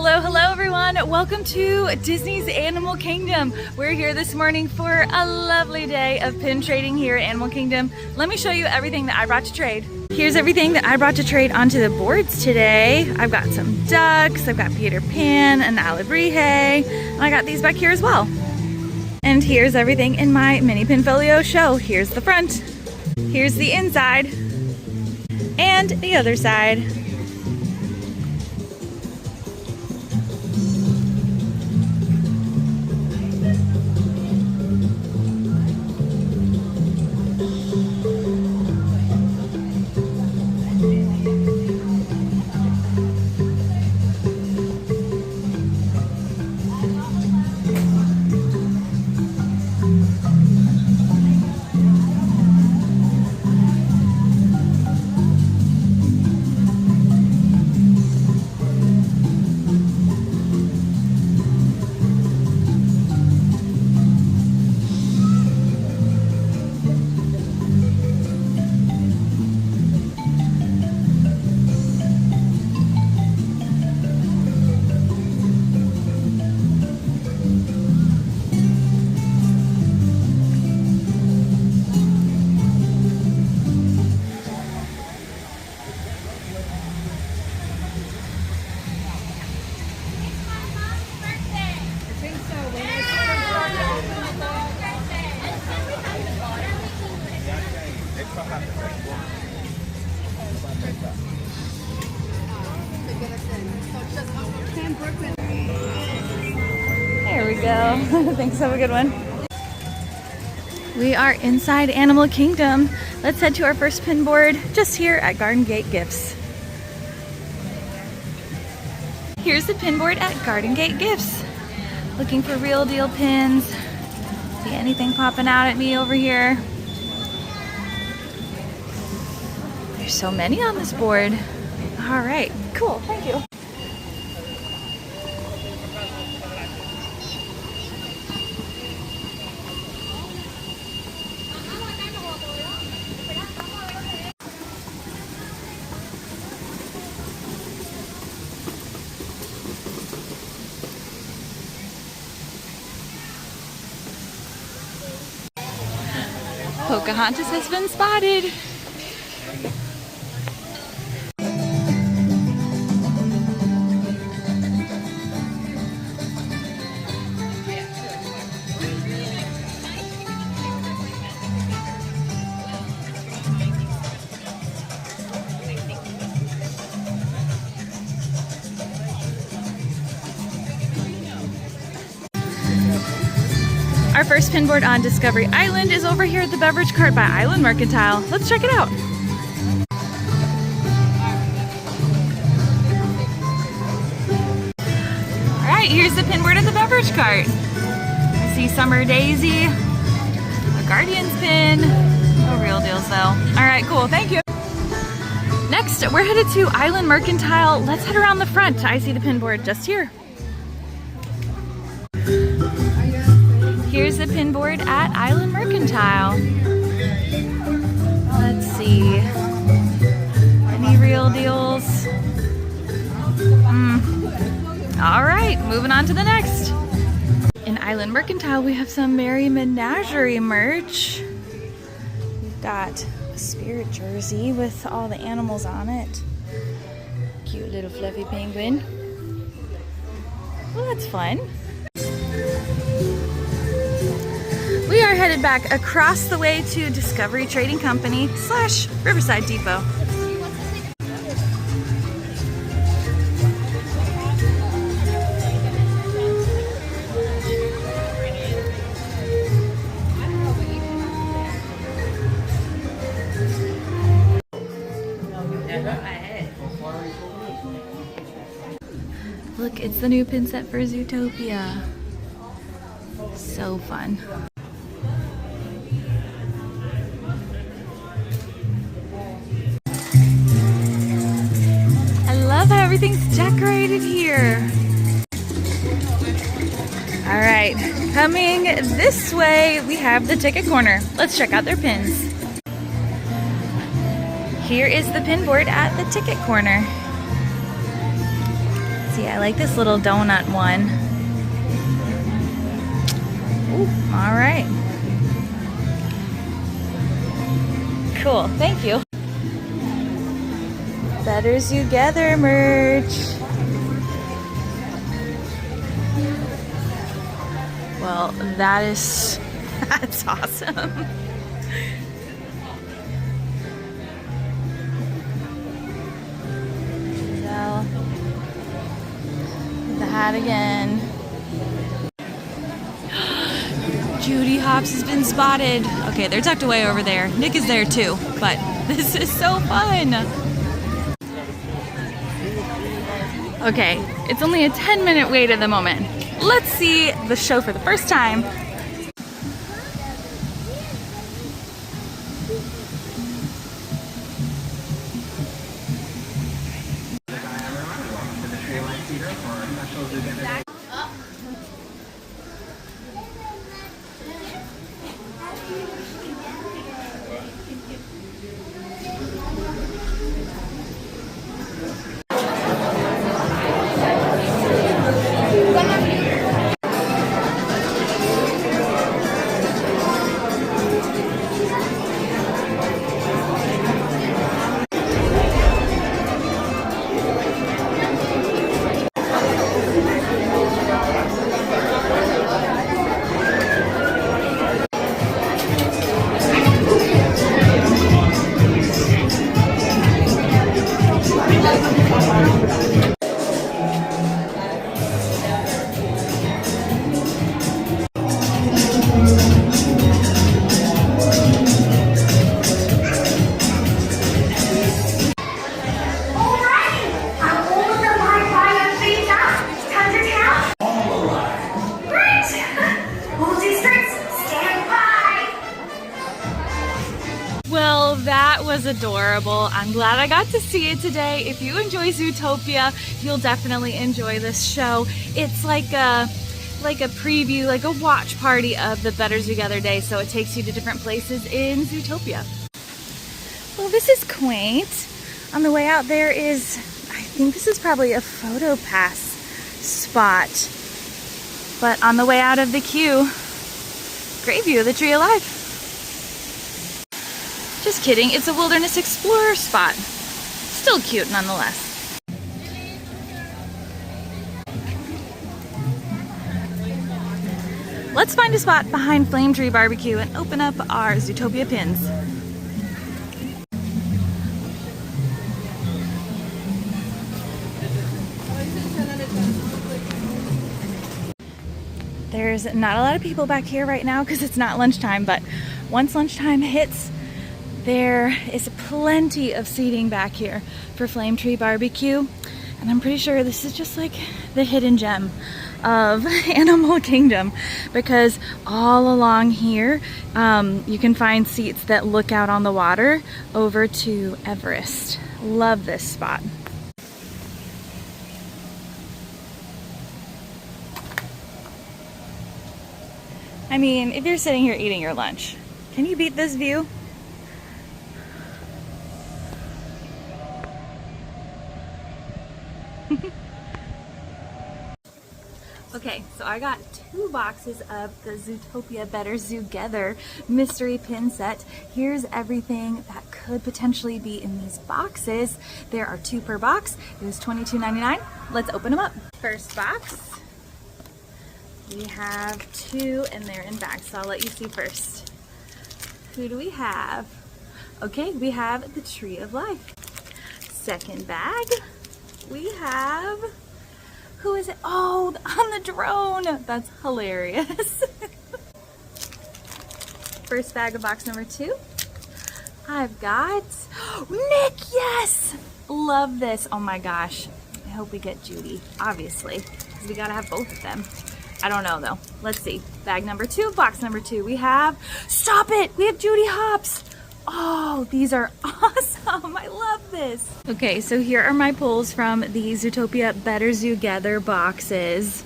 Hello everyone. Welcome to Disney's Animal Kingdom. We're here this morning for a lovely day of pin trading here at Animal Kingdom. Let me show you everything that I brought to trade. Here's everything that I brought to trade onto the boards today. I've got some ducks, I've got Peter Pan, an Alebrije, and I got these back here as well. And here's everything in my mini pinfolio show. Here's the front, here's the inside, and the other side. There we go. Thanks, have a good one. We are inside Animal Kingdom. Let's head to our first pin board just here at Garden Gate Gifts. Here's the pin board at Garden Gate Gifts. Looking for real deal pins. See anything popping out at me over here? There's so many on this board. All right, cool, thank you. Pocahontas has been spotted. Our first pin board on Discovery Island is over here at the beverage cart by Island Mercantile. Let's check it out. All right, here's the pin board at the beverage cart. I see Summer Daisy, a Guardians pin, no real deals though. All right, cool, thank you. Next, we're headed to Island Mercantile. Let's head around the front. I see the pin board just here. Here's the pin board at Island Mercantile. Let's see. Any real deals? All right, moving on to the next. In Island Mercantile, we have some Merry Menagerie merch. We've got a Spirit jersey with all the animals on it. Cute little fluffy penguin. Well, that's fun. We are headed back across the way to Discovery Trading Company / Riverside Depot. Look, it's the new pin set for Zootopia. So fun. Everything's decorated here. All right, coming this way, we have the ticket corner. Let's check out their pins. Here is the pin board at the ticket corner. See, I like this little donut one. Ooh, all right. Cool, thank you. Better Zoogether merch. Well, that's awesome. So, the hat again. Judy Hopps has been spotted. Okay, they're tucked away over there. Nick is there too, but this is so fun. Okay, it's only a 10-minute wait at the moment. Let's see the show for the first time. Well, that was adorable. I'm glad I got to see it today. If you enjoy Zootopia, you'll definitely enjoy this show. It's like a preview, like a watch party of the Better Zoogether Day, so it takes you to different places in Zootopia. Well, this is quaint. On the way out there is, I think this is probably a photo pass spot. But on the way out of the queue, great view of the Tree of Life. Just kidding, it's a Wilderness Explorer spot. Still cute nonetheless. Let's find a spot behind Flame Tree Barbecue and open up our Zootopia pins. There's not a lot of people back here right now because it's not lunchtime, but once lunchtime hits, there is plenty of seating back here for Flame Tree Barbecue, and I'm pretty sure this is just like the hidden gem of Animal Kingdom, because all along here you can find seats that look out on the water over to Everest. Love this spot. I mean, if you're sitting here eating your lunch, can you beat this view? Okay, so I got 2 boxes of the Zootopia Better Zoogether mystery pin set. Here's everything that could potentially be in these boxes. There are 2 per box. It was $22.99. Let's open them up. First box, we have 2 and they're in bags, so I'll let you see first. Who do we have? Okay, we have the Tree of Life. Second bag, we have, who is it? Oh, on the drone. That's hilarious. First bag of box number 2. I've got Nick, yes! Love this. Oh my gosh. I hope we get Judy, obviously, because we gotta have both of them. I don't know though. Let's see. Bag number 2, box number 2. We have, stop it! We have Judy Hopps. Oh, these are awesome. I love this. Okay, so here are my pulls from the Zootopia Better Zoogether boxes.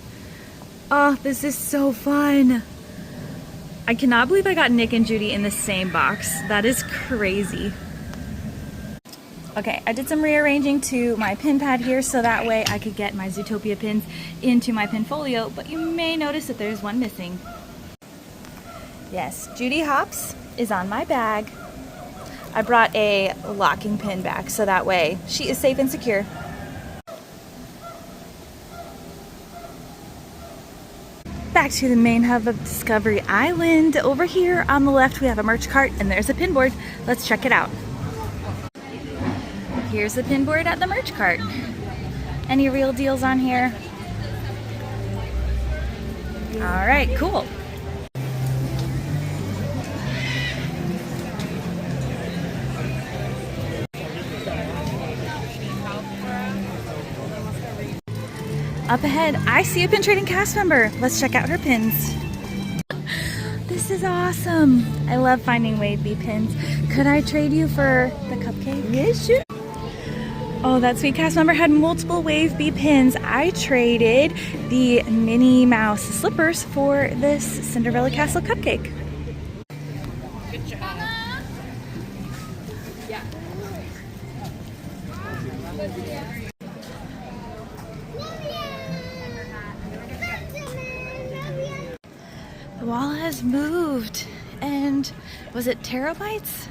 Oh, this is so fun. I cannot believe I got Nick and Judy in the same box. That is crazy. Okay, I did some rearranging to my pin pad here so that way I could get my Zootopia pins into my pinfolio, but you may notice that there's one missing. Yes, Judy Hops is on my bag. I brought a locking pin back so that way she is safe and secure. Back to the main hub of Discovery Island. Over here on the left we have a merch cart and there's a pin board. Let's check it out. Here's the pin board at the merch cart. Any real deals on here? All right, cool. Up ahead, I see a pin trading cast member. Let's check out her pins. This is awesome. I love finding wave bee pins. Could I trade you for the cupcake? Yes, sure. Oh, that sweet cast member had multiple wave bee pins. I traded the Minnie Mouse slippers for this Cinderella Castle cupcake. Good job. Yeah. The wall has moved, and was it terabytes?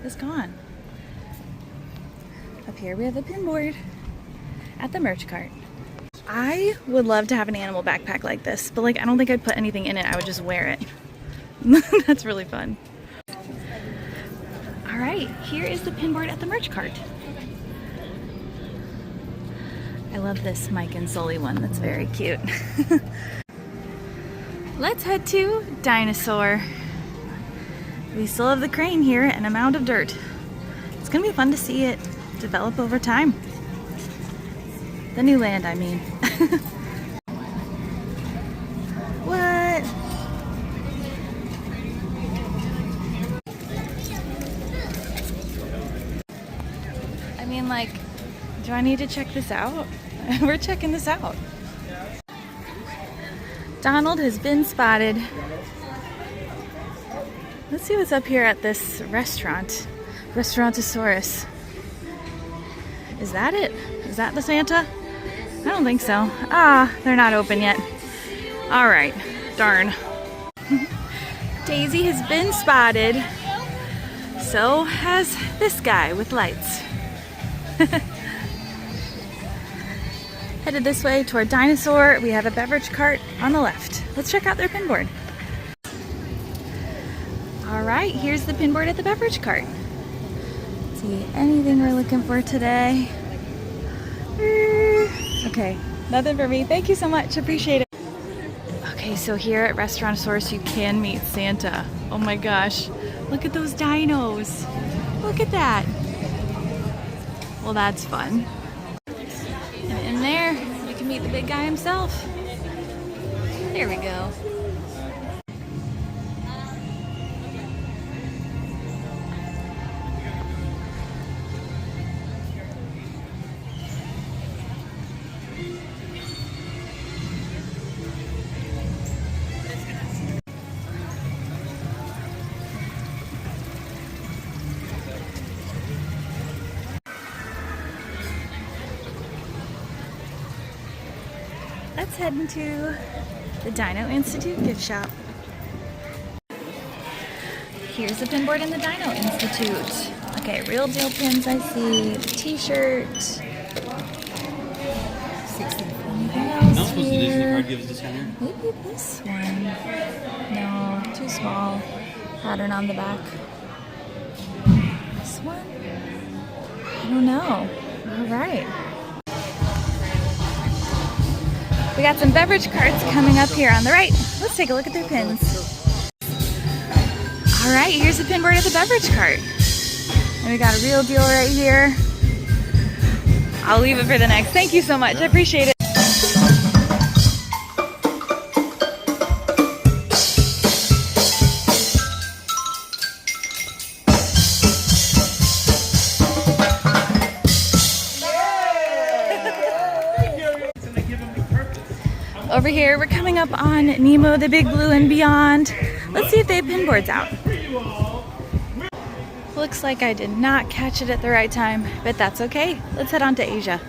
It's gone. Up here we have a pin board at the merch cart. I would love to have an animal backpack like this, but like I don't think I'd put anything in it. I would just wear it. That's really fun. All right, here is the pin board at the merch cart. I love this Mike and Sully one. That's very cute. Let's head to Dinosaur. We still have the crane here and a mound of dirt. It's gonna be fun to see it develop over time. The new land, I mean. What? I mean, like, do I need to check this out? We're checking this out. Donald has been spotted. Let's see what's up here at this restaurant. Restaurantosaurus. Is that it? Is that the Santa? I don't think so. Ah, they're not open yet. All right, darn. Daisy has been spotted. So has this guy with lights. Headed this way toward Dinosaur. We have a beverage cart on the left. Let's check out their pin board. All right, here's the pin board at the beverage cart. See anything we're looking for today? Okay, nothing for me. Thank you so much, appreciate it. Okay, so here at Restaurantosaurus you can meet Santa. Oh my gosh, look at those dinos. Look at that. Well, that's fun. And in there, you can meet the big guy himself. There we go. Let's head into the Dino Institute gift shop. Here's the pin board in the Dino Institute. Okay, real deal pins I see. T-shirt. Anything else here? Maybe this one. No, too small. Pattern on the back. This one? I don't know. All right. We got some beverage carts coming up here on the right. Let's take a look at their pins. All right, here's the pin board of the beverage cart. And we got a real deal right here. I'll leave it for the next. Thank you so much, I appreciate it. Over here, we're coming up on Nemo, the Big Blue, and Beyond. Let's see if they have pin boards out. Looks like I did not catch it at the right time, but that's okay. Let's head on to Asia.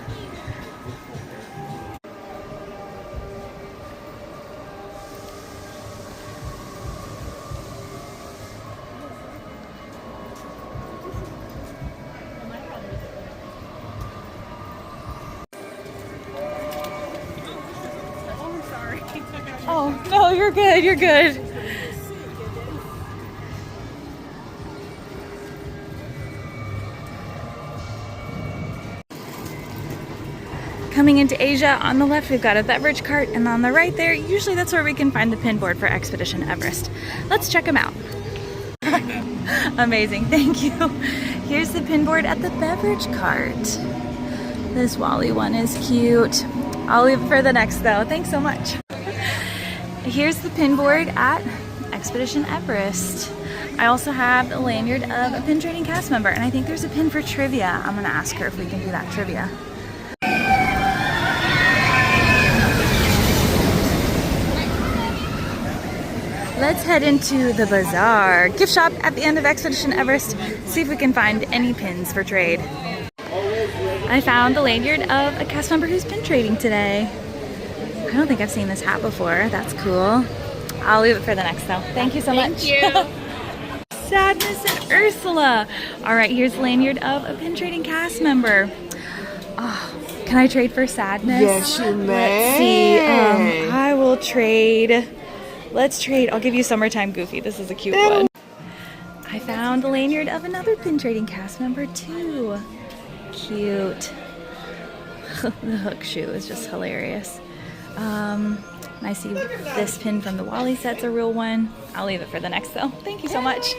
Oh, no, you're good, you're good. Coming into Asia, on the left we've got a beverage cart, and on the right there, usually that's where we can find the pin board for Expedition Everest. Let's check them out. Amazing, thank you. Here's the pin board at the beverage cart. This Wally one is cute. I'll leave it for the next though, thanks so much. Here's the pin board at Expedition Everest. I also have a lanyard of a pin trading cast member, and I think there's a pin for trivia. I'm gonna ask her if we can do that trivia. Let's head into the bazaar gift shop at the end of Expedition Everest, see if we can find any pins for trade. I found the lanyard of a cast member who's pin trading today. I don't think I've seen this hat before. That's cool. I'll leave it for the next though. Thank you so much. Thank you. Sadness and Ursula. All right, here's the lanyard of a pin trading cast member. Oh, can I trade for Sadness? Yes, you may. Let's see. I will trade. Let's trade. I'll give you Summertime Goofy. This is a cute one. I found the lanyard of another pin trading cast member too. Cute. The hook shoe is just hilarious. I see this pin from the Wally set's a real one. I'll leave it for the next though. Thank you so much.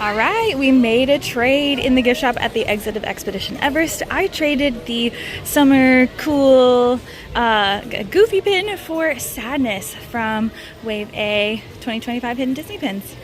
All right, we made a trade in the gift shop at the exit of Expedition Everest. I traded the summer cool Goofy pin for Sadness from Wave A 2025 Hidden Disney Pins.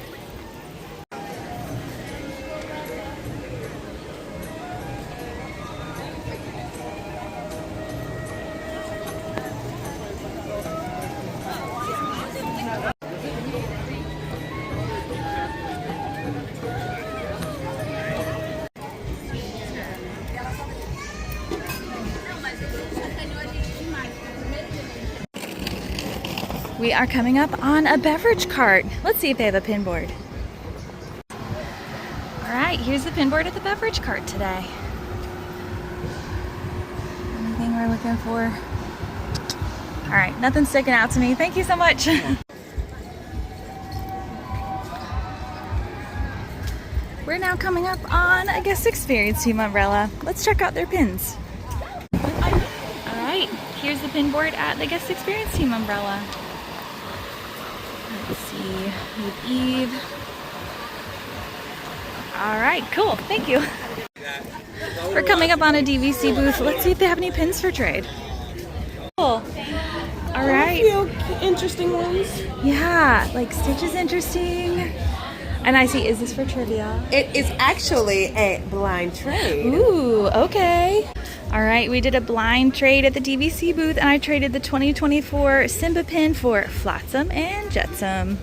We are coming up on a beverage cart. Let's see if they have a pin board. All right, here's the pin board at the beverage cart today. Anything we're looking for? All right, nothing's sticking out to me. Thank you so much. We're now coming up on a guest experience team umbrella. Let's check out their pins. All right, here's the pin board at the guest experience team umbrella. Let's see, with Eve. All right, cool, thank you. We're coming up on a DVC booth. Let's see if they have any pins for trade. Cool. All right. Interesting ones. Yeah, like Stitch is interesting. And I see, is this for trivia? It is actually a blind trade. Ooh, okay. All right, we did a blind trade at the DVC booth, and I traded the 2024 Simba pin for Flotsam and Jetsam.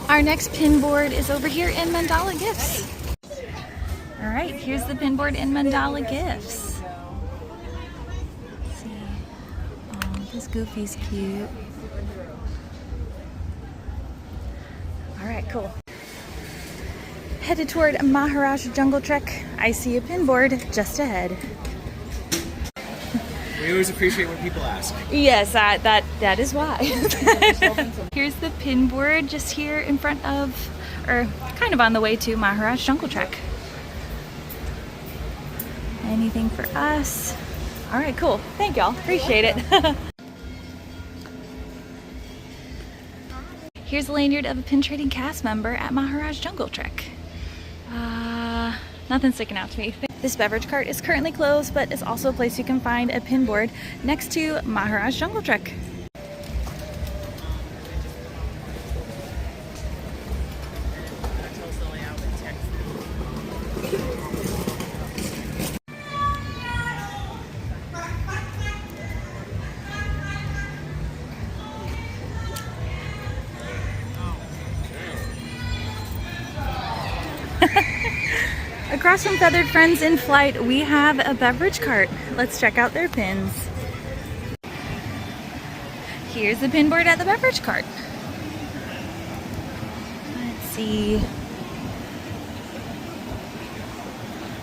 Our next pin board is over here in Mandala Gifts. All right, here's the pin board in Mandala Gifts. Let's see. Oh, this Goofy's cute. All right, cool. Headed toward Maharaj Jungle Trek. I see a pin board just ahead. We always appreciate when people ask. Yes, that is why. Here's the pin board just here in front of, or kind of on the way to Maharaj Jungle Trek. Anything for us? All right, cool. Thank y'all. Appreciate it. Here's the lanyard of a pin trading cast member at Maharaj Jungle Trek. Nothing sticking out to me. This beverage cart is currently closed, but it's also a place you can find a pin board next to Maharaj Jungle Trek. across from Feathered Friends in Flight, we have a beverage cart. Let's check out their pins. Here's the pin board at the beverage cart. Let's see.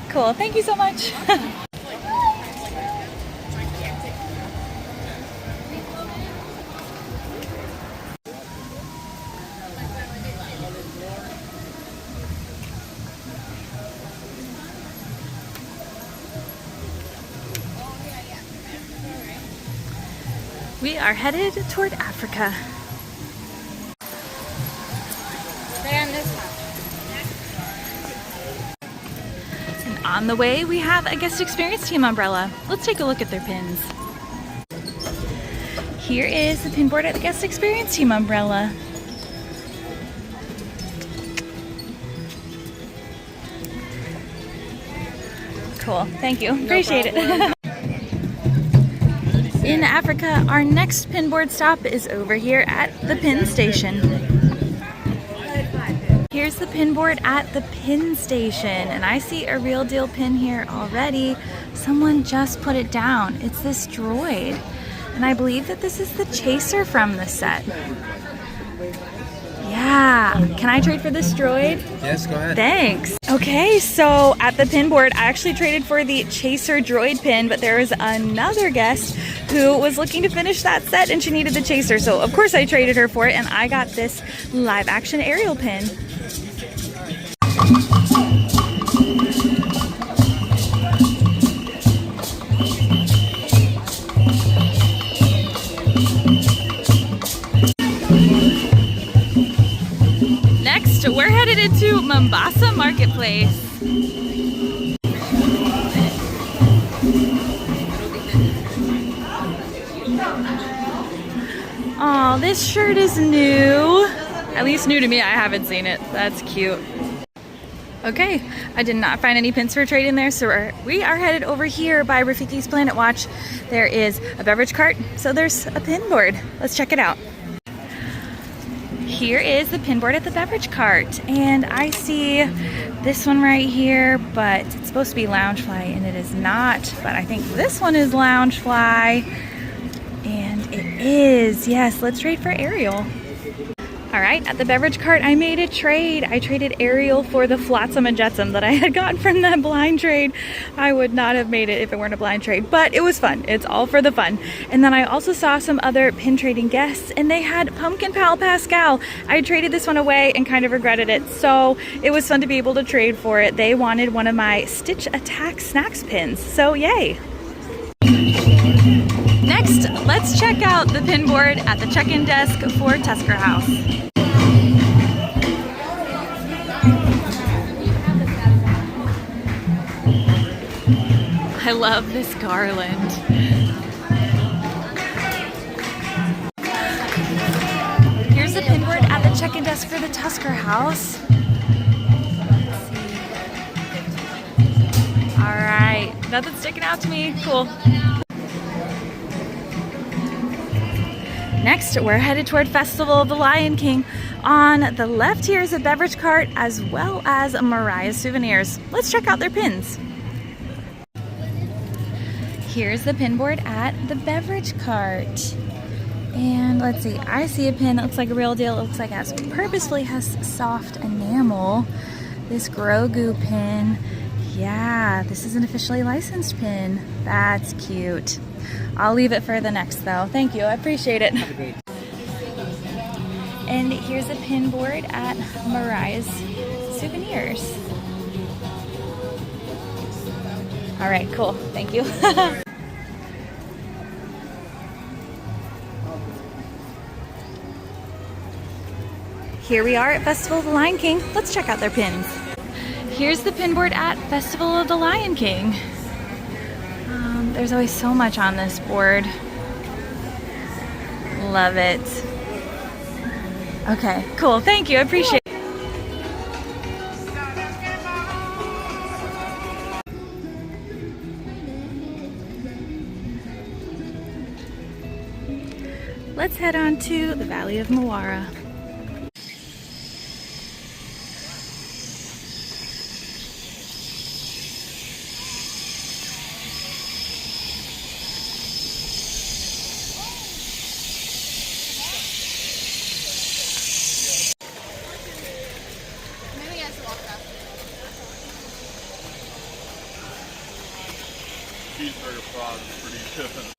Cool, thank you so much. We are headed toward Africa. Stay on this one. And on the way, we have a guest experience team umbrella. Let's take a look at their pins. Here is the pin board at the guest experience team umbrella. Cool, thank you, appreciate it. In Africa, our next pin board stop is over here at the pin station. Here's the pin board at the pin station, and I see a real deal pin here already. Someone just put it down. It's this droid, and I believe that this is the chaser from the set. Yeah, can I trade for this droid? Yes, go ahead. Thanks. Okay, so at the pin board, I actually traded for the chaser droid pin, but there was another guest who was looking to finish that set and she needed the chaser. So of course I traded her for it, and I got this live action Ariel pin. Next, we're headed into Mombasa Marketplace. Oh, this shirt is new. At least new to me, I haven't seen it. That's cute. Okay, I did not find any pins for trade in there, so we are headed over here by Rafiki's Planet Watch. There is a beverage cart, so there's a pin board. Let's check it out. Here is the pin board at the beverage cart, and I see this one right here, but it's supposed to be Loungefly, and it is not, but I think this one is Loungefly, and it is. Yes, let's trade for Ariel. All right, at the beverage cart, I made a trade. I traded Ariel for the Flotsam and Jetsam that I had gotten from that blind trade. I would not have made it if it weren't a blind trade, but it was fun. It's all for the fun. And then I also saw some other pin trading guests, and they had Pumpkin Pal Pascal. I traded this one away and kind of regretted it, so it was fun to be able to trade for it. They wanted one of my Stitch Attack Snacks pins, so yay. Next, let's check out the pin board at the check-in desk for Tusker House. I love this garland. Here's the pin board at the check-in desk for the Tusker House. Let's see. All right, nothing's sticking out to me. Cool. Next, we're headed toward Festival of the Lion King. On the left here is a beverage cart as well as Mariah's Souvenirs. Let's check out their pins. Here's the pin board at the beverage cart. And let's see, I see a pin that looks like a real deal. It looks like it purposefully has soft enamel. This Grogu pin. Yeah, this is an officially licensed pin. That's cute. I'll leave it for the next though. Thank you, I appreciate it. And here's a pin board at Mariah's Souvenirs. All right, cool, thank you. Here we are at Festival of the Lion King. Let's check out their pins. Here's the pin board at Festival of the Lion King. There's always so much on this board. Love it. Okay, cool. Thank you. I appreciate it. Let's head on to the Valley of Mawara. cheeseburger product is pretty good.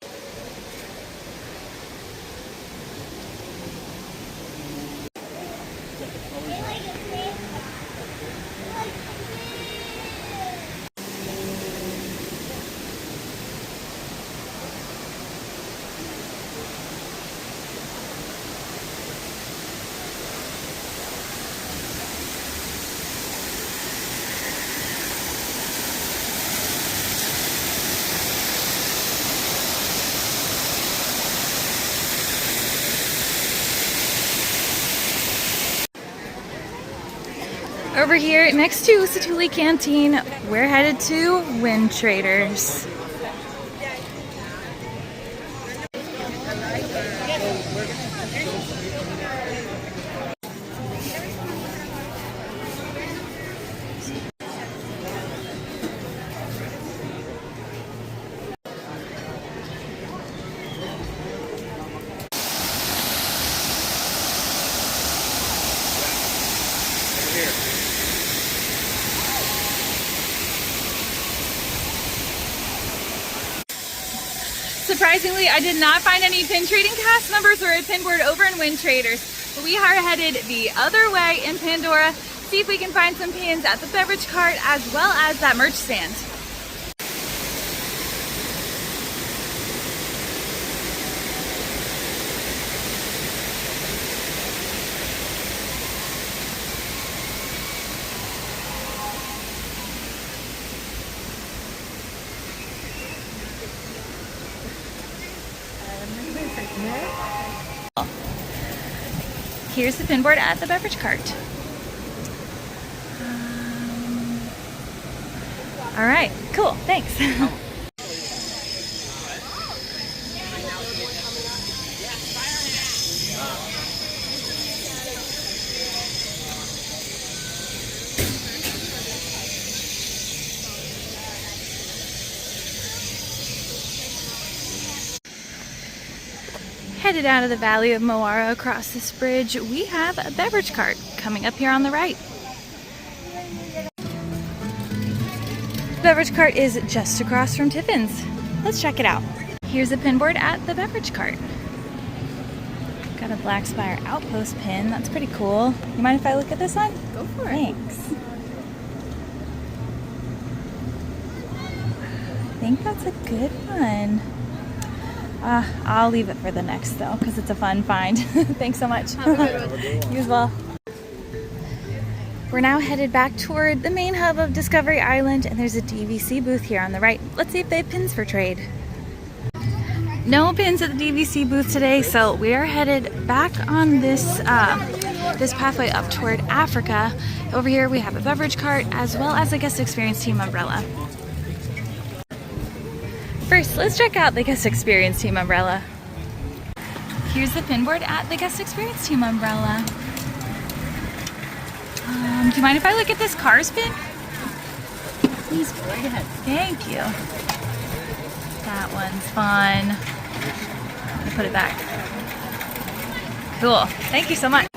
Over here next to Satuli Canteen, we're headed to Wind Traders. Surprisingly, I did not find any pin trading cast members or a pin board over in Wind Traders, but we are headed the other way in Pandora, see if we can find some pins at the beverage cart as well as that merch stand. Here's the pin board at the beverage cart. All right, cool, thanks. Headed out of the Valley of Moara across this bridge, we have a beverage cart coming up here on the right. The beverage cart is just across from Tiffin's. Let's check it out. Here's a pin board at the beverage cart. Got a Black Spire Outpost pin. That's pretty cool. You mind if I look at this one? Go for it. Thanks. I think that's a good one. I'll leave it for the next though, because it's a fun find. Thanks so much. You as well. We're now headed back toward the main hub of Discovery Island, and there's a DVC booth here on the right. Let's see if they have pins for trade. No pins at the DVC booth today, so we are headed back on this this pathway up toward Africa. Over here we have a beverage cart as well as a guest experience team umbrella. First, let's check out the guest experience team umbrella. Here's the pin board at the guest experience team umbrella. Do you mind if I look at this Cars pin? Please go right ahead. Thank you. That one's fun. I'm gonna put it back. Cool. Thank you so much.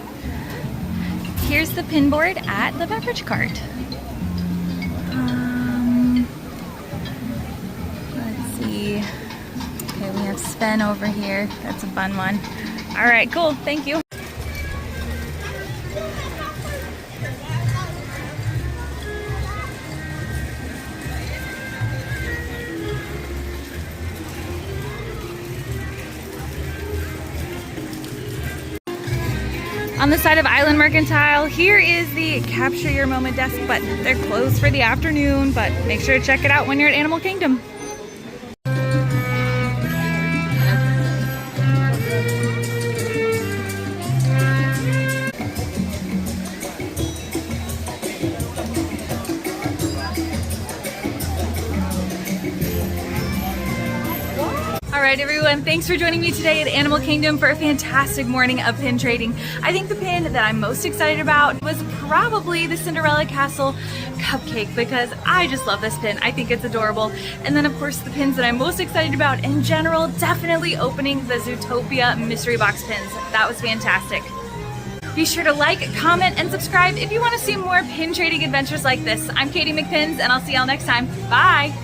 Here's the pin board at the beverage cart. Let's see. Okay, we have Sven over here. That's a fun one. All right, cool. Thank you. On the side of Island Mercantile, here is the Capture Your Moment desk, but they're closed for the afternoon, but make sure to check it out when you're at Animal Kingdom. Alright everyone, thanks for joining me today at Animal Kingdom for a fantastic morning of pin trading. I think the pin that I'm most excited about was probably the Cinderella Castle cupcake because I just love this pin. I think it's adorable. And then of course the pins that I'm most excited about in general, definitely opening the Zootopia mystery box pins. That was fantastic. Be sure to like, comment, and subscribe if you want to see more pin trading adventures like this. I'm Katie McPins and I'll see y'all next time. Bye!